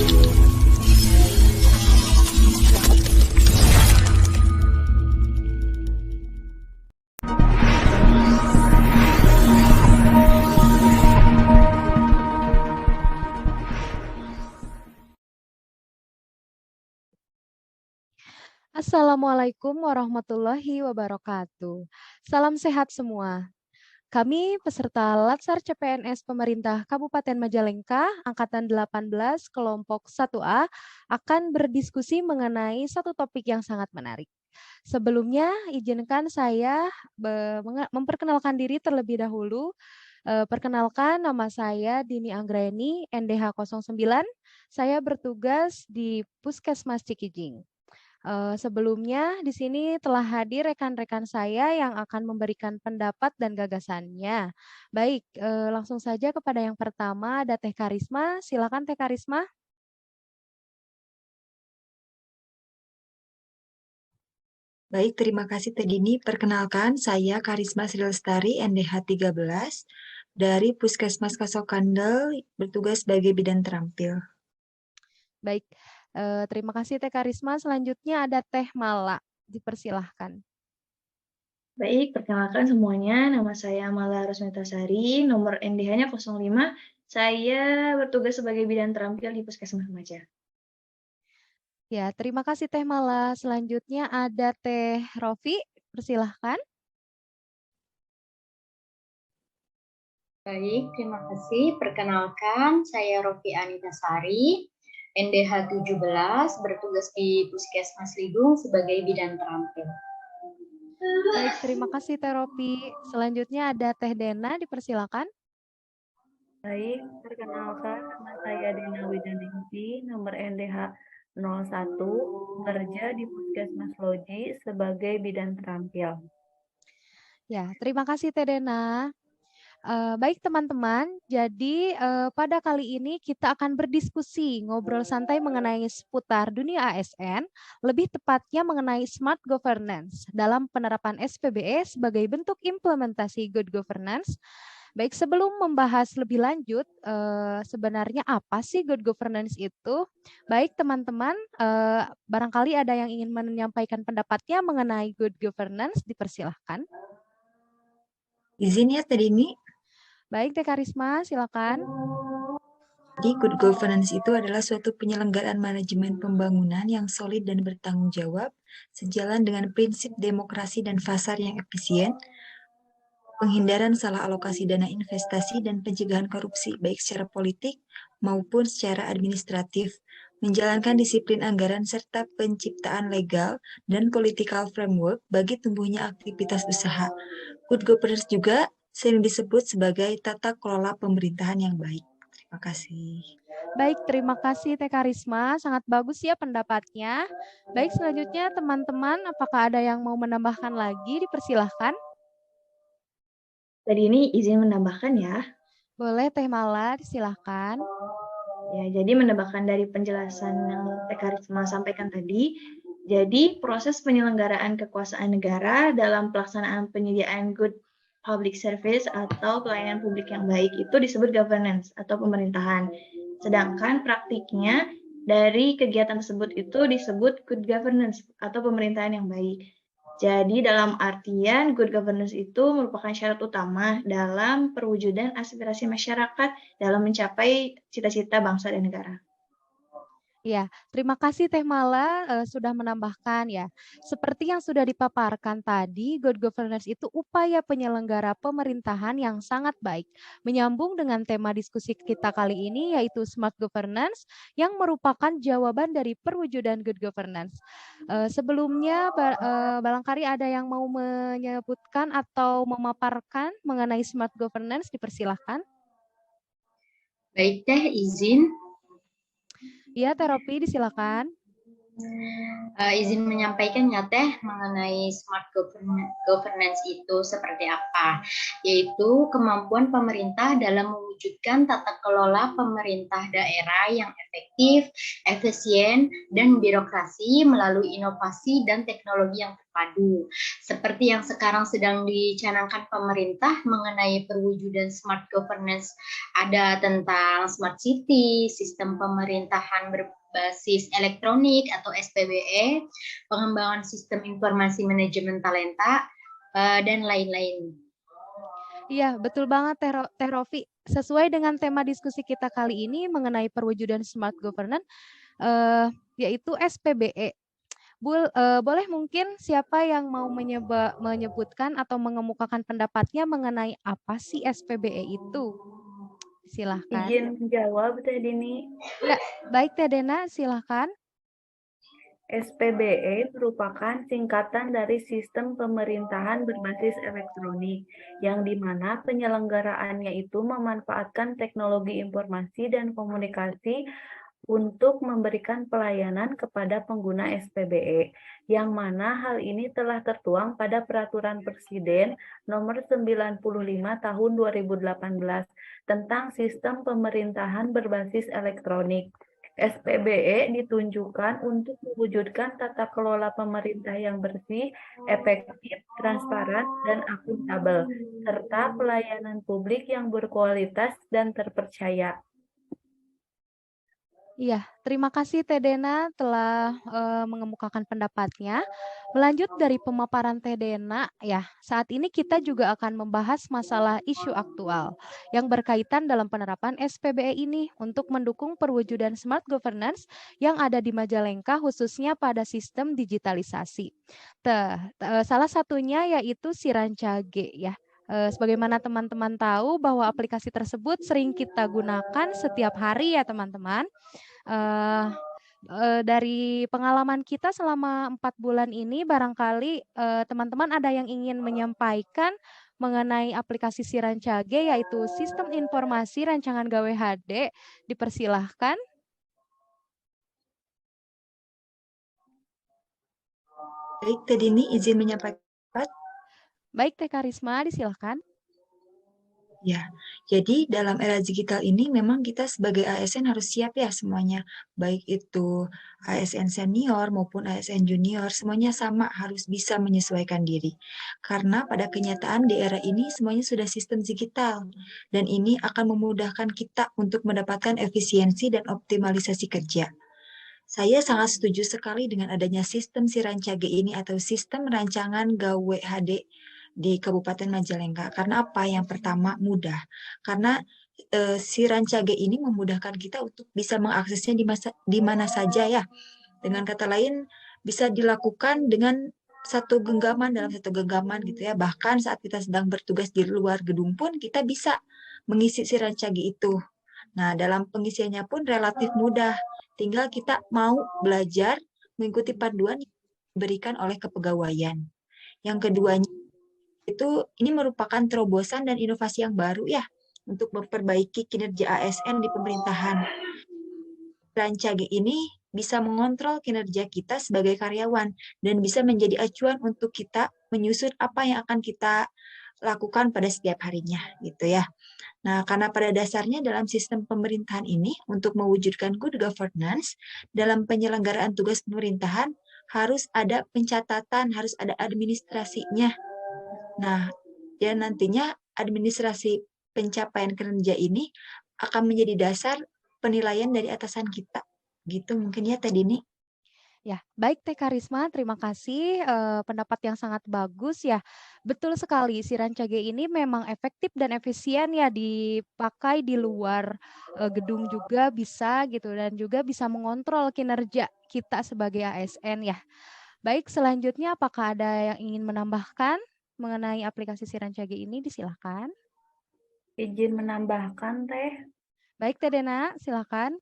Assalamualaikum warahmatullahi wabarakatuh. Salam sehat semua. Kami peserta Latsar CPNS Pemerintah Kabupaten Majalengka Angkatan 18 kelompok 1A akan berdiskusi mengenai satu topik yang sangat menarik. Sebelumnya izinkan saya memperkenalkan diri terlebih dahulu. Perkenalkan, nama saya Dini Anggraeni, NDH 09. Saya bertugas di Puskesmas Cikijing. Sebelumnya di sini telah hadir rekan-rekan saya yang akan memberikan pendapat dan gagasannya. Baik, langsung saja kepada yang pertama ada Teh Karisma. Silakan Teh Karisma. Baik, terima kasih Teh Dini. Perkenalkan, saya Karisma Sri Lestari, NDH 13, dari Puskesmas Kasokandel, bertugas sebagai bidan terampil. Baik, terima kasih Teh Karisma. Selanjutnya ada Teh Mala. Dipersilahkan. Baik, perkenalkan semuanya. Nama saya Mala Rosmetasari, nomor NDH-nya 05. Saya bertugas sebagai bidan terampil di Puskesmas Remaja. Ya, terima kasih Teh Mala. Selanjutnya ada Teh Rofi. Persilahkan. Baik, terima kasih. Perkenalkan, saya Rofi Anitasari, NDH 17, bertugas di Puskesmas Lidung sebagai bidan terampil. Baik, terima kasih Teh Rofi. Selanjutnya ada Teh Dena. Dipersilakan. Baik, perkenalkan nama saya Dena Widaningsi, nomor NDH 01, bekerja di Puskesmas Loji sebagai bidan terampil. Ya, terima kasih Teh Dena. Baik teman-teman, jadi pada kali ini kita akan berdiskusi, ngobrol santai mengenai seputar dunia ASN, lebih tepatnya mengenai smart governance dalam penerapan SPBE sebagai bentuk implementasi good governance. Baik, sebelum membahas lebih lanjut, sebenarnya apa sih good governance itu? Baik teman-teman, barangkali ada yang ingin menyampaikan pendapatnya mengenai good governance, dipersilahkan. Izin ya Teh Dini. Baik, Teh Karisma, silakan. Jadi, good governance itu adalah suatu penyelenggaraan manajemen pembangunan yang solid dan bertanggung jawab, sejalan dengan prinsip demokrasi dan pasar yang efisien, penghindaran salah alokasi dana investasi dan pencegahan korupsi baik secara politik maupun secara administratif, menjalankan disiplin anggaran serta penciptaan legal dan political framework bagi tumbuhnya aktivitas usaha. Good governance juga sering disebut sebagai tata kelola pemerintahan yang baik. Terima kasih. Baik, terima kasih Teh Karisma. Sangat bagus ya pendapatnya. Baik, selanjutnya teman-teman, apakah ada yang mau menambahkan lagi? Dipersilahkan. Tadi ini izin menambahkan ya. Boleh Teh Mala, silahkan. Ya, jadi menambahkan dari penjelasan yang Teh Karisma sampaikan tadi, jadi proses penyelenggaraan kekuasaan negara dalam pelaksanaan penyediaan good public service atau pelayanan publik yang baik itu disebut governance atau pemerintahan. Sedangkan praktiknya dari kegiatan tersebut itu disebut good governance atau pemerintahan yang baik. Jadi dalam artian good governance itu merupakan syarat utama dalam perwujudan aspirasi masyarakat dalam mencapai cita-cita bangsa dan negara. Ya, terima kasih Teh Mala sudah menambahkan ya. Seperti yang sudah dipaparkan tadi, good governance itu upaya penyelenggara pemerintahan yang sangat baik. Menyambung dengan tema diskusi kita kali ini yaitu smart governance yang merupakan jawaban dari perwujudan good governance. Sebelumnya barangkali ada yang mau menyebutkan atau memaparkan mengenai smart governance, dipersilahkan. Baik Teh, izin. Iya, Teh Rofi, disilakan. Izin menyampaikan ya Teh mengenai smart governance itu seperti apa, yaitu kemampuan pemerintah dalam mewujudkan tata kelola pemerintah daerah yang efektif, efisien, dan birokrasi melalui inovasi dan teknologi yang terpadu. Seperti yang sekarang sedang dicanangkan pemerintah mengenai perwujudan smart governance, ada tentang smart city, sistem pemerintahan berbasis elektronik atau SPBE, pengembangan sistem informasi manajemen talenta, dan lain-lain. Iya, betul banget Teh Rofi. Sesuai dengan tema diskusi kita kali ini mengenai perwujudan smart governance, yaitu SPBE. Boleh mungkin siapa yang mau menyebutkan atau mengemukakan pendapatnya mengenai apa sih SPBE itu? Silahkan. Izin menjawab Teh Dini. Ya, baik Teh Dena, silahkan. SPBE merupakan singkatan dari Sistem Pemerintahan Berbasis Elektronik, yang dimana penyelenggaraannya itu memanfaatkan teknologi informasi dan komunikasi untuk memberikan pelayanan kepada pengguna SPBE, yang mana hal ini telah tertuang pada Peraturan Presiden Nomor 95 Tahun 2018 tentang Sistem Pemerintahan Berbasis Elektronik. SPBE ditunjukkan untuk mewujudkan tata kelola pemerintah yang bersih, efektif, transparan, dan akuntabel, serta pelayanan publik yang berkualitas dan terpercaya. Iya, terima kasih Teh Dena telah mengemukakan pendapatnya. Melanjut dari pemaparan Teh Dena, ya, saat ini kita juga akan membahas masalah isu aktual yang berkaitan dalam penerapan SPBE ini untuk mendukung perwujudan smart governance yang ada di Majalengka khususnya pada sistem digitalisasi. Salah satunya yaitu Sirancage ya. Sebagaimana teman-teman tahu bahwa aplikasi tersebut sering kita gunakan setiap hari ya teman-teman. Dari pengalaman kita selama 4 bulan ini barangkali teman-teman ada yang ingin menyampaikan mengenai aplikasi Sirancage yaitu Sistem Informasi Rancangan Gawe HD. Dipersilahkan. Baik, Teh Dini izin menyampaikan. Baik Teh Karisma, disilahkan. Ya, jadi dalam era digital ini memang kita sebagai ASN harus siap ya semuanya. Baik itu ASN senior maupun ASN junior, semuanya sama harus bisa menyesuaikan diri. Karena pada kenyataan di era ini semuanya sudah sistem digital. Dan ini akan memudahkan kita untuk mendapatkan efisiensi dan optimalisasi kerja. Saya sangat setuju sekali dengan adanya sistem Sirancage ini atau sistem rancangan Gawe HD di Kabupaten Majalengka. Karena apa? Yang pertama mudah. Karena Sirancage ini memudahkan kita untuk bisa mengaksesnya di mana saja ya. Dengan kata lain bisa dilakukan dengan satu genggaman dalam satu genggaman gitu ya. Bahkan saat kita sedang bertugas di luar gedung pun kita bisa mengisi Sirancage itu. Nah, dalam pengisiannya pun relatif mudah. Tinggal kita mau belajar mengikuti panduan yang diberikan oleh kepegawaian. Yang keduanya itu ini merupakan terobosan dan inovasi yang baru ya untuk memperbaiki kinerja ASN di pemerintahan. Rancage ini bisa mengontrol kinerja kita sebagai karyawan dan bisa menjadi acuan untuk kita menyusun apa yang akan kita lakukan pada setiap harinya gitu ya. Nah, karena pada dasarnya dalam sistem pemerintahan ini untuk mewujudkan good governance dalam penyelenggaraan tugas pemerintahan harus ada pencatatan, harus ada administrasinya. Nah, dan nantinya administrasi pencapaian kinerja ini akan menjadi dasar penilaian dari atasan kita. Gitu mungkin ya Teh Dini. Ya, baik Teh Karisma, terima kasih pendapat yang sangat bagus ya. Betul sekali, Sirancage ini memang efektif dan efisien ya dipakai di luar gedung juga bisa gitu dan juga bisa mengontrol kinerja kita sebagai ASN ya. Baik, selanjutnya apakah ada yang ingin menambahkan mengenai aplikasi Sirancage ini? Disilahkan. Izin menambahkan Teh. Baik Teh Dena, silakan.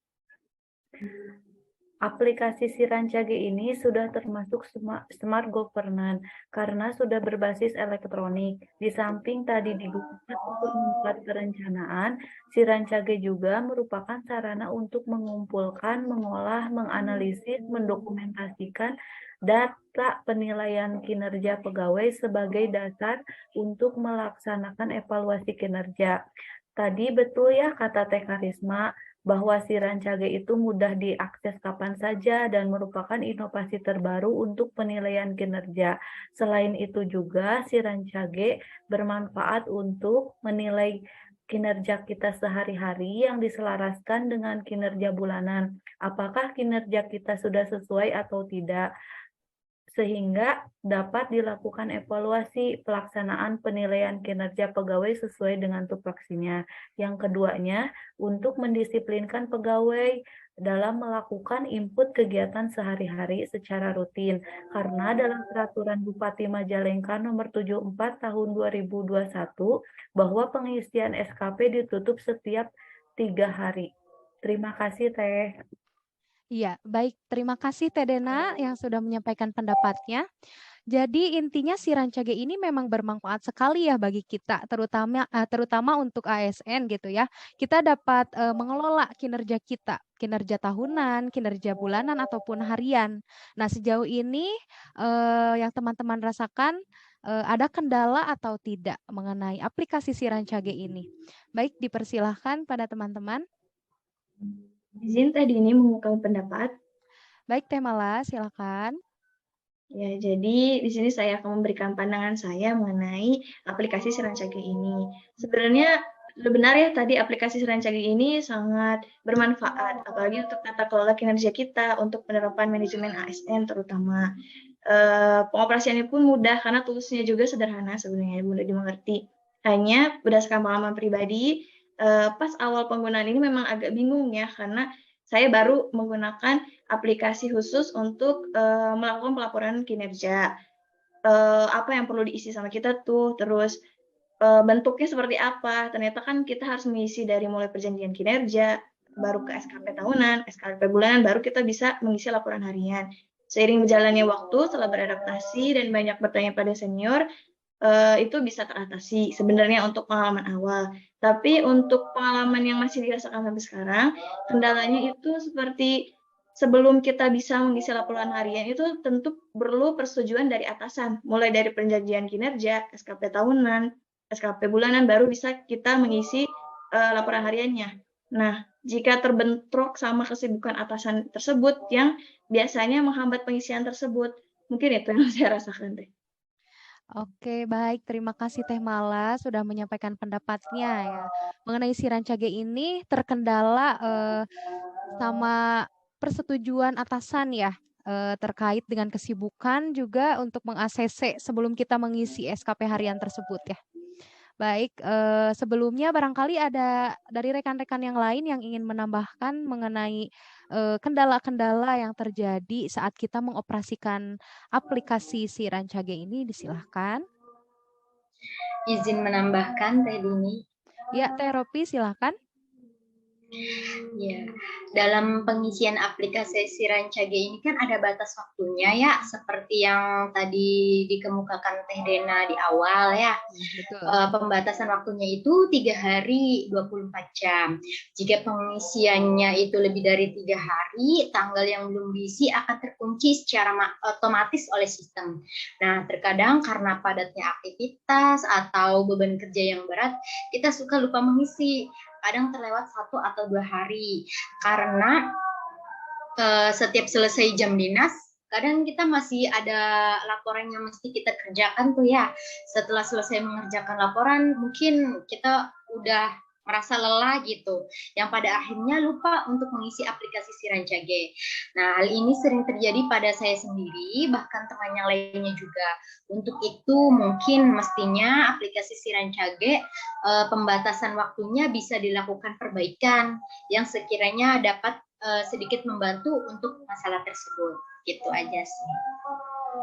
Aplikasi si Rancage ini sudah termasuk smart governance karena sudah berbasis elektronik. Di samping tadi digunakan untuk membuat perencanaan, si Rancage juga merupakan sarana untuk mengumpulkan, mengolah, menganalisis, mendokumentasikan data penilaian kinerja pegawai sebagai dasar untuk melaksanakan evaluasi kinerja. Tadi betul ya kata Teh Karisma, bahwa si Rancage itu mudah diakses kapan saja dan merupakan inovasi terbaru untuk penilaian kinerja. Selain itu juga si Rancage bermanfaat untuk menilai kinerja kita sehari-hari yang diselaraskan dengan kinerja bulanan. Apakah kinerja kita sudah sesuai atau tidak? Sehingga dapat dilakukan evaluasi pelaksanaan penilaian kinerja pegawai sesuai dengan tupoksinya. Yang keduanya, untuk mendisiplinkan pegawai dalam melakukan input kegiatan sehari-hari secara rutin. Karena dalam Peraturan Bupati Majalengka Nomor 74 Tahun 2021, bahwa pengisian SKP ditutup setiap 3 hari. Terima kasih, Teh. Iya, baik. Terima kasih Teh Dena yang sudah menyampaikan pendapatnya. Jadi intinya si Rancage ini memang bermanfaat sekali ya bagi kita, terutama untuk ASN gitu ya. Kita dapat mengelola kinerja kita, kinerja tahunan, kinerja bulanan ataupun harian. Nah sejauh ini yang teman-teman rasakan ada kendala atau tidak mengenai aplikasi si Rancage ini? Baik, dipersilahkan pada teman-teman. Izin Teh Dini mengungkapkan pendapat. Baik, Teh Mala, silakan. Ya, jadi di sini saya akan memberikan pandangan saya mengenai aplikasi si Rancage ini. Sebenarnya benar ya tadi aplikasi si Rancage ini sangat bermanfaat, apalagi untuk tata kelola kinerja kita, untuk penerapan manajemen ASN terutama. Pengoperasiannya pun mudah karena toolsnya juga sederhana sebenarnya, mudah dimengerti. Hanya berdasarkan pengalaman pribadi, pas awal penggunaan ini memang agak bingung ya, karena saya baru menggunakan aplikasi khusus untuk melakukan pelaporan kinerja. Apa yang perlu diisi sama kita tuh, terus bentuknya seperti apa. Ternyata kan kita harus mengisi dari mulai perjanjian kinerja, baru ke SKP tahunan, SKP bulanan, baru kita bisa mengisi laporan harian. Seiring berjalannya waktu, setelah beradaptasi dan banyak bertanya pada senior, itu bisa teratasi sebenarnya untuk pengalaman awal. Tapi untuk pengalaman yang masih dirasakan sampai sekarang, kendalanya itu seperti sebelum kita bisa mengisi laporan harian itu tentu perlu persetujuan dari atasan, mulai dari perjanjian kinerja, SKP tahunan, SKP bulanan, baru bisa kita mengisi laporan hariannya. Nah, jika terbentrok sama kesibukan atasan tersebut yang biasanya menghambat pengisian tersebut, mungkin itu yang saya rasakan deh. Oke, baik. Terima kasih Teh Mala sudah menyampaikan pendapatnya ya. Mengenai si Rancage ini terkendala sama persetujuan atasan ya, terkait dengan kesibukan juga untuk meng-ACC sebelum kita mengisi SKP harian tersebut ya. Baik, sebelumnya barangkali ada dari rekan-rekan yang lain yang ingin menambahkan mengenai kendala-kendala yang terjadi saat kita mengoperasikan aplikasi si Rancage ini, disilahkan. Izin menambahkan Teh Dini. Ya, Teh Ropi, silahkan. Ya, dalam pengisian aplikasi si Rancage ini kan ada batas waktunya ya, seperti yang tadi dikemukakan Teh Dena di awal ya. Betul. Pembatasan waktunya itu 3 hari 24 jam. Jika pengisiannya itu lebih dari 3 hari, tanggal yang belum diisi akan terkunci secara otomatis oleh sistem. Nah, terkadang karena padatnya aktivitas atau beban kerja yang berat, kita suka lupa mengisi. Kadang terlewat 1 atau 2 hari karena setiap selesai jam dinas kadang kita masih ada laporan yang mesti kita kerjakan tuh ya. Setelah selesai mengerjakan laporan mungkin kita udah merasa lelah gitu, yang pada akhirnya lupa untuk mengisi aplikasi si Rancage. Nah, hal ini sering terjadi pada saya sendiri, bahkan teman yang lainnya juga. Untuk itu mungkin mestinya aplikasi si Rancage pembatasan waktunya bisa dilakukan perbaikan yang sekiranya dapat sedikit membantu untuk masalah tersebut. Gitu aja sih.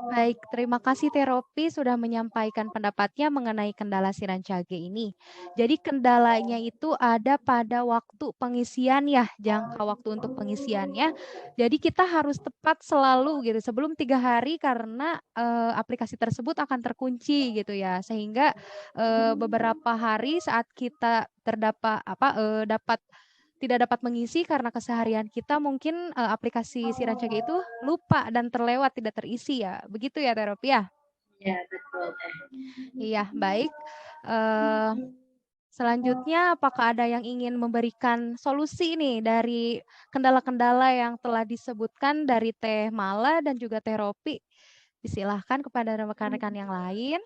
Baik, terima kasih Teropi sudah menyampaikan pendapatnya mengenai kendala si Rancage ini. Jadi kendalanya itu ada pada waktu pengisian ya, jangka waktu untuk pengisiannya. Jadi kita harus tepat selalu gitu sebelum 3 hari karena aplikasi tersebut akan terkunci gitu ya, sehingga beberapa hari saat kita tidak dapat mengisi karena keseharian kita mungkin aplikasi si Rancage itu lupa dan terlewat tidak terisi ya. Begitu ya Teropi ya? Ya, betul Teh. Iya, baik. Selanjutnya apakah ada yang ingin memberikan solusi nih dari kendala-kendala yang telah disebutkan dari Teh Mala dan juga Teropi? Disilahkan kepada rekan-rekan yang lain.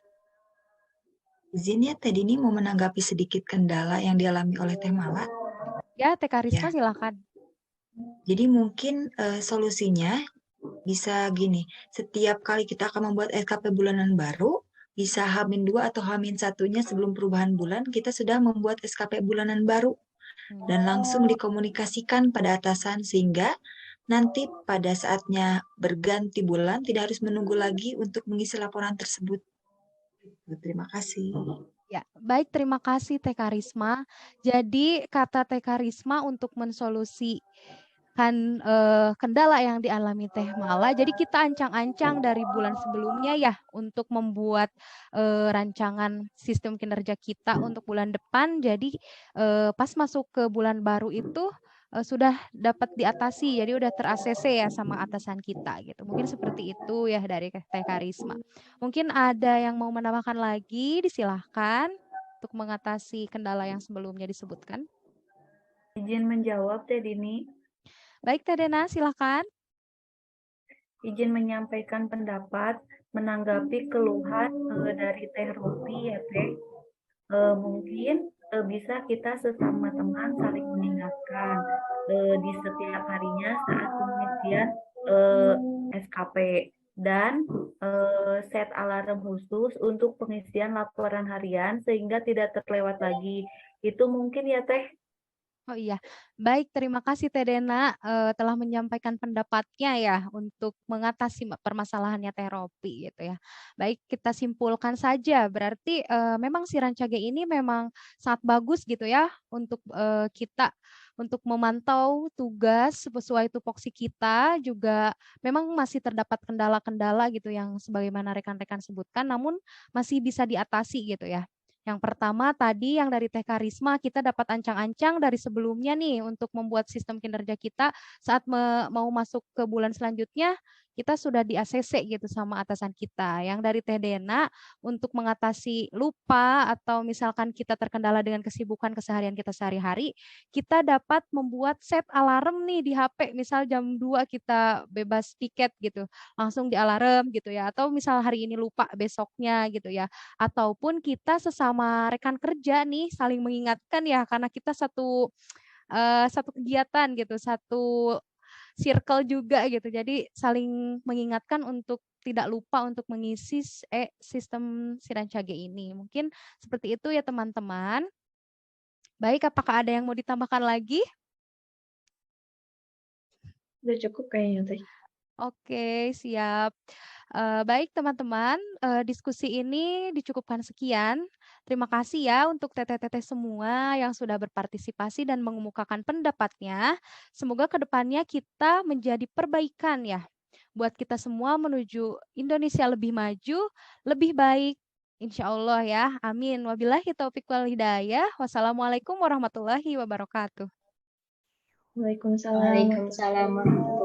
Izin ya, Teh Dini mau menanggapi sedikit kendala yang dialami oleh Teh Mala. Ya, Teh Karisma Ya. silakan. Jadi mungkin solusinya bisa gini, setiap kali kita akan membuat SKP bulanan baru, bisa H-2 atau H-1-nya sebelum perubahan bulan, kita sudah membuat SKP bulanan baru dan langsung dikomunikasikan pada atasan sehingga nanti pada saatnya berganti bulan tidak harus menunggu lagi untuk mengisi laporan tersebut. Terima kasih. Ya, baik, terima kasih Teh Karisma. Jadi kata Teh Karisma untuk mensolusikan kendala yang dialami Teh Mala. Jadi kita ancang-ancang dari bulan sebelumnya ya untuk membuat rancangan sistem kinerja kita untuk bulan depan. Jadi pas masuk ke bulan baru itu sudah dapat diatasi, jadi udah ter-ACC ya sama atasan kita gitu. Mungkin seperti itu ya dari Teh Karisma. Mungkin ada yang mau menambahkan lagi, disilahkan untuk mengatasi kendala yang sebelumnya disebutkan. Izin menjawab Teh Dini. Baik Teh Dena, silakan. Izin menyampaikan pendapat menanggapi keluhan dari Teh Ropi ya Teh. Mungkin bisa kita sesama teman saling mengingatkan di setiap harinya saat pengisian SKP dan set alarm khusus untuk pengisian laporan harian sehingga tidak terlewat lagi. Itu mungkin ya Teh. Oh iya, baik, terima kasih Teh Dena telah menyampaikan pendapatnya ya untuk mengatasi permasalahannya Teh Ropi gitu ya. Baik, kita simpulkan saja berarti memang si Rancage ini memang sangat bagus gitu ya untuk kita untuk memantau tugas sesuai tupoksi kita, juga memang masih terdapat kendala-kendala gitu yang sebagaimana rekan-rekan sebutkan, namun masih bisa diatasi gitu ya. Yang pertama tadi yang dari Teh Karisma, kita dapat ancang-ancang dari sebelumnya nih untuk membuat sistem kinerja kita saat mau masuk ke bulan selanjutnya, kita sudah di-ACC gitu sama atasan kita. Yang dari Teh Dena untuk mengatasi lupa atau misalkan kita terkendala dengan kesibukan keseharian kita sehari-hari, kita dapat membuat set alarm nih di HP, misal jam 2 kita bebas piket gitu, langsung di alarm gitu ya, atau misal hari ini lupa besoknya gitu ya. Ataupun kita sesama rekan kerja nih saling mengingatkan ya karena kita satu kegiatan gitu, satu circle juga gitu. Jadi saling mengingatkan untuk tidak lupa untuk mengisi sistem si Rancage ini. Mungkin seperti itu ya teman-teman. Baik, apakah ada yang mau ditambahkan lagi? Udah cukup kayaknya Teh. Oke, siap. Baik teman-teman, diskusi ini dicukupkan sekian. Terima kasih ya untuk teteh-teteh semua yang sudah berpartisipasi dan mengemukakan pendapatnya. Semoga kedepannya kita menjadi perbaikan ya, buat kita semua menuju Indonesia lebih maju, lebih baik. Insya Allah ya, amin. Wabillahi taufiq wal hidayah. Wassalamualaikum warahmatullahi wabarakatuh. Waalaikumsalam. Waalaikumsalam warahmatullahi wabarakatuh.